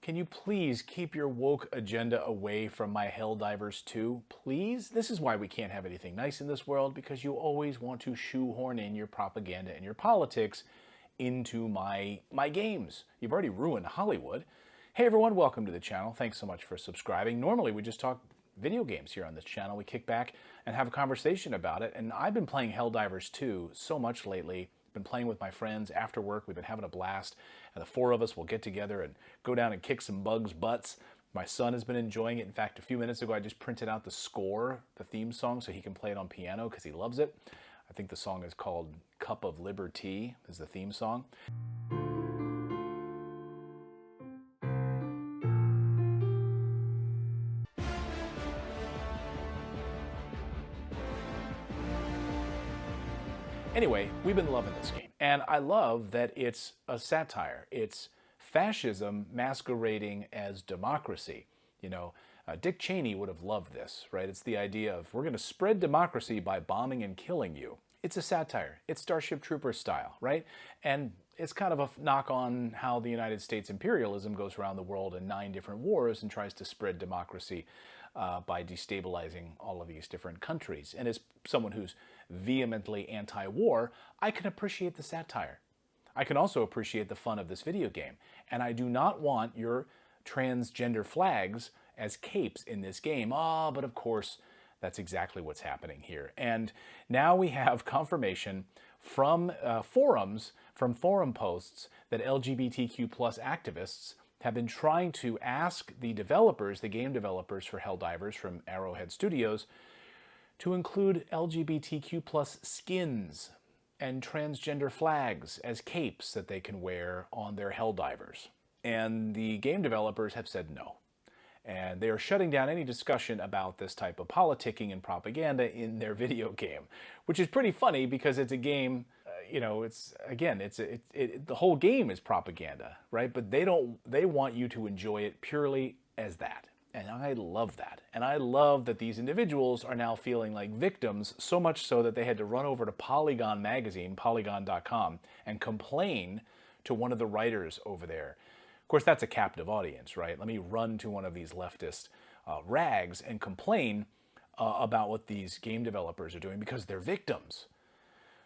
Can you please keep your woke agenda away from my Helldivers 2? Please? This is why we can't have anything nice in this world, because you always want to shoehorn in your propaganda and your politics into my games. You've already ruined Hollywood. Hey everyone, welcome to the channel. Thanks so much for subscribing. Normally we just talk video games here on this channel. We kick back and have a conversation about it, and I've been playing Helldivers 2 so much lately. Been playing with my friends after work. We've been having a blast, and the four of us will get together and go down and kick some bugs' butts. My son has been enjoying it. In fact, a few minutes ago I just printed out the score, the theme song, so he can play it on piano because he loves it. I think the song is called Cup of Liberty, is the theme song. Anyway, we've been loving this game, and I love that it's a satire. It's fascism masquerading as democracy. You know, Dick Cheney would have loved this, right? It's the idea of we're going to spread democracy by bombing and killing you. It's a satire. It's Starship Troopers style, right? And it's kind of a knock on how the United States imperialism goes around the world in 9 different wars and tries to spread democracy by destabilizing all of these different countries. And as someone who's vehemently anti-war, I can appreciate the satire. I can also appreciate the fun of this video game. And I do not want your transgender flags as capes in this game. But of course, that's exactly what's happening here. And now we have confirmation from forums, from forum posts, that LGBTQ plus activists have been trying to ask the developers, the game developers for Helldivers from Arrowhead Studios, to include LGBTQ plus skins and transgender flags as capes that they can wear on their Helldivers. And the game developers have said no. And they are shutting down any discussion about this type of politicking and propaganda in their video game, which is pretty funny because it's a game, you know, the whole game is propaganda, right? But they want you to enjoy it purely as that. And I love that. And I love that these individuals are now feeling like victims, so much so that they had to run over to Polygon magazine, polygon.com, and complain to one of the writers over there. Of course, that's a captive audience, right? Let me run to one of these leftist rags and complain about what these game developers are doing because they're victims.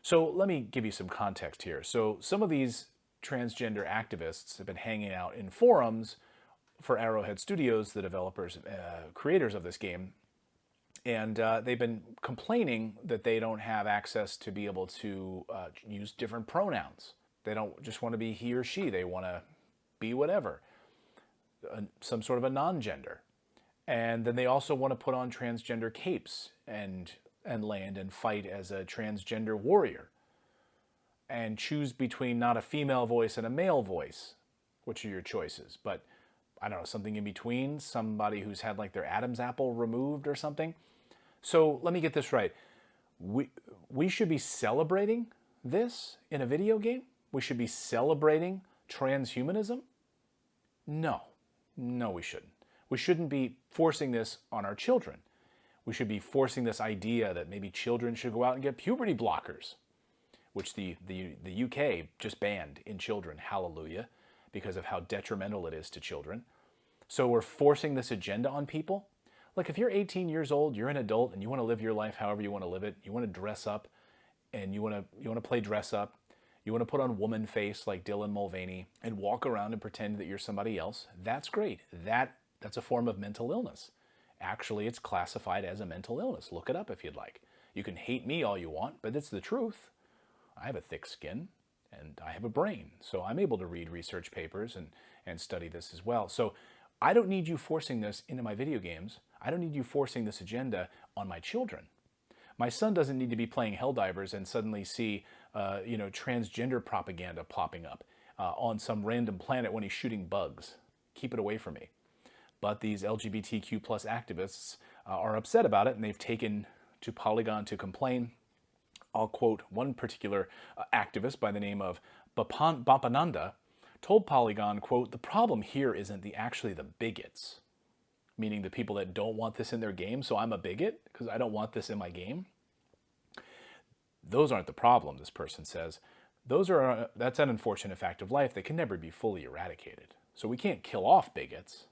So let me give you some context here. So some of these transgender activists have been hanging out in forums for Arrowhead Studios, the developers, creators of this game, and they've been complaining that they don't have access to be able to use different pronouns. They don't just want to be he or she. They want to be whatever, some sort of a non-gender. And then they also want to put on transgender capes and land and fight as a transgender warrior and choose between not a female voice and a male voice. Which are your choices? But I don't know, something in between, somebody who's had like their Adam's apple removed or something. So let me get this right. We should be celebrating this in a video game? We should be celebrating transhumanism? No, we shouldn't. We shouldn't be forcing this on our children. We should be forcing this idea that maybe children should go out and get puberty blockers, which the UK just banned in children, hallelujah, because of how detrimental it is to children. So we're forcing this agenda on people. Like if you're 18 years old, you're an adult, and you want to live your life however you want to live it, you want to dress up, and you want to play dress up, you want to put on woman face like Dylan Mulvaney and walk around and pretend that you're somebody else, that's great. That's a form of mental illness. Actually, it's classified as a mental illness. Look it up if you'd like. You can hate me all you want, but it's the truth. I have a thick skin and I have a brain, so I'm able to read research papers and study this as well. So I don't need you forcing this into my video games. I don't need you forcing this agenda on my children. My son doesn't need to be playing Helldivers and suddenly see transgender propaganda popping up on some random planet when he's shooting bugs. Keep it away from me. But these LGBTQ plus activists are upset about it, and they've taken to Polygon to complain. I'll quote one particular activist by the name of Bapananda told Polygon, quote, "The problem here isn't actually the bigots," meaning the people that don't want this in their game, so I'm a bigot because I don't want this in my game. Those aren't the problem, this person says. That's an unfortunate fact of life that can never be fully eradicated. So we can't kill off bigots.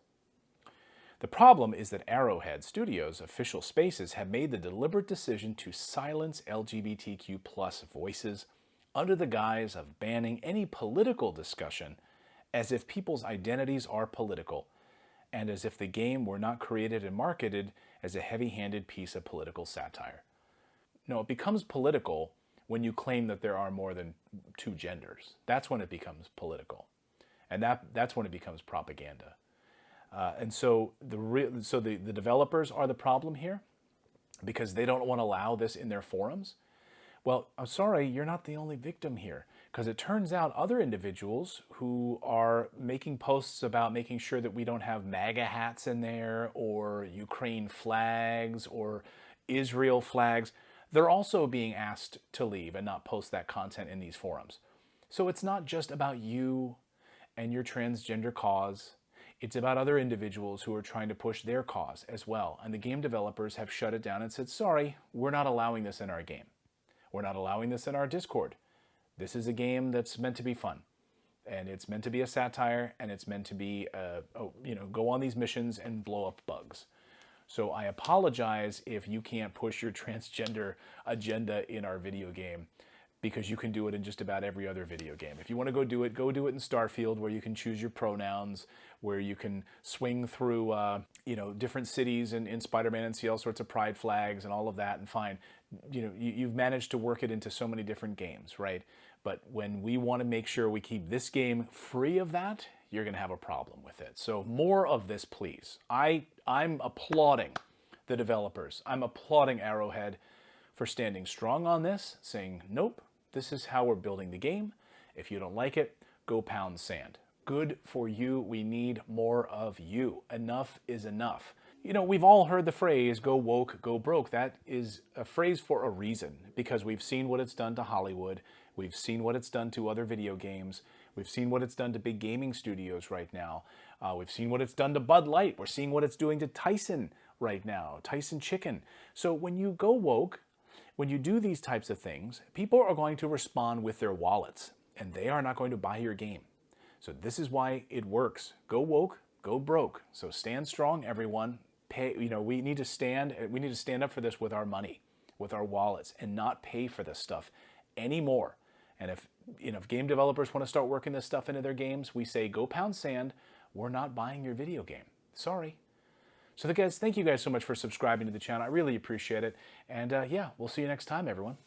The problem is that Arrowhead Studios' official spaces have made the deliberate decision to silence LGBTQ plus voices under the guise of banning any political discussion, as if people's identities are political, and as if the game were not created and marketed as a heavy-handed piece of political satire. No, it becomes political when you claim that there are more than two genders. That's when it becomes political. And that's when it becomes propaganda. And so the developers are the problem here because they don't want to allow this in their forums. Well, I'm sorry, you're not the only victim here, because it turns out other individuals who are making posts about making sure that we don't have MAGA hats in there or Ukraine flags or Israel flags, they're also being asked to leave and not post that content in these forums. So it's not just about you and your transgender cause. It's about other individuals who are trying to push their cause as well. And the game developers have shut it down and said, sorry, we're not allowing this in our game. We're not allowing this in our Discord. This is a game that's meant to be fun. And it's meant to be a satire, and it's meant to be, go on these missions and blow up bugs. So I apologize if you can't push your transgender agenda in our video game, because you can do it in just about every other video game. If you want to go do it in Starfield, where you can choose your pronouns, where you can swing through different cities in Spider-Man and see all sorts of pride flags and all of that, and fine. You've managed to work it into so many different games, right? But when we want to make sure we keep this game free of that, you're going to have a problem with it. So more of this, please. I'm applauding the developers. I'm applauding Arrowhead for standing strong on this, saying, nope, this is how we're building the game. If you don't like it, go pound sand. Good for you. We need more of you. Enough is enough. We've all heard the phrase, go woke, go broke. That is a phrase for a reason, because we've seen what it's done to Hollywood. We've seen what it's done to other video games. We've seen what it's done to big gaming studios right now. We've seen what it's done to Bud Light. We're seeing what it's doing to Tyson right now, Tyson Chicken. So when you go woke, when you do these types of things, people are going to respond with their wallets, and they are not going to buy your game. So this is why it works. Go woke, go broke. So stand strong, everyone. We need to stand up for this with our money, with our wallets, and not pay for this stuff anymore. And if game developers want to start working this stuff into their games, we say, go pound sand. We're not buying your video game. Sorry. So guys, thank you guys so much for subscribing to the channel. I really appreciate it. And we'll see you next time, everyone.